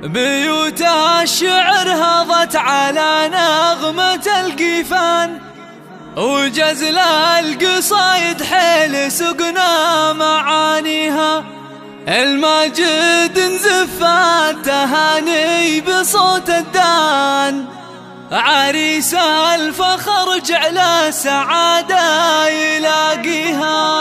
بيوت الشعر هضت على نغمة القيفان، وجزل القصايد حيل سقنا معانيها. الماجد نزفت تهاني بصوت الدان، عريس الفخر جعل السعادة يلاقيها.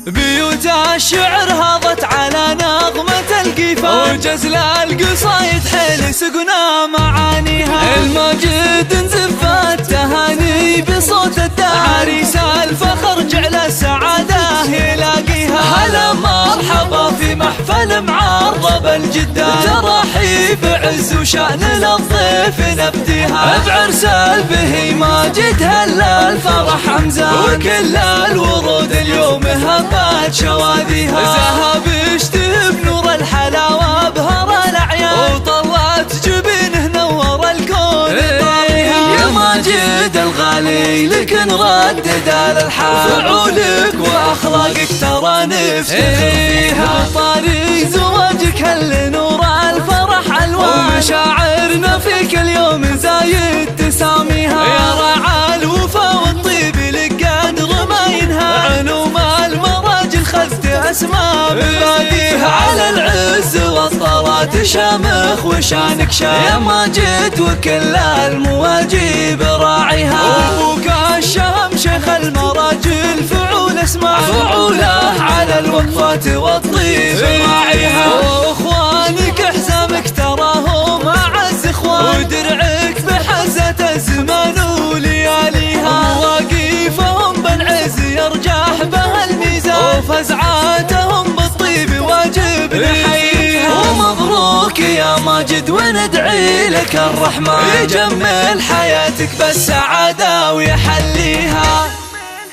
بيوت الشعر هضت على نغمة القيفان، وجزل القصايد حيل سقنا معانيها. الماجد نزفت تهاني بصوت الدان، عريس الفخر جعل السعادة يلاقيها. هلا مرحبا في محفل معرب الجدان، ترحيب عز وشأن للضيف نبديها. بعرس البهي ماجد هلا الفرح حمزة، وكل الورود اليوم هبت شواديها. ذهب يشتهي نور الحلاوة بهر الأعيان، وطلت جبينه نور الكون طاريها. يا ماجد الغالي لك نردد الألحان، فعولك وأخلاقك ترى نفتخر فيها. طاري زواجك هل نور الفرح ألوان، ومشاعرنا فيك اليوم زايد تساميها. يا رعى الوفا والطيب لك قدر ما ينهى، علوم المراجل خذت أسماء بلاديها. على العز والطلات شامخ وشانك شام، يا ماجد وكل المواجيب راعيها. وابوك الشام شيخ المراجل فعول اسمع، فعوله على الوقفات والطيب راعيها. واخوانك حزامك تراهم اعز اخوان، ودرعك بحزة الزمان ولياليها. مواقفهم بالعز يرجح بها الميزان، وفزعاتهم بالطيب واجب نحييها. ومبروك يا ماجد وندعي لك الرحمن، يجمل حياتك بالسعادة ويحليها.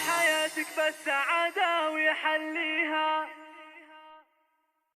حياتك بالسعادة ويحليها.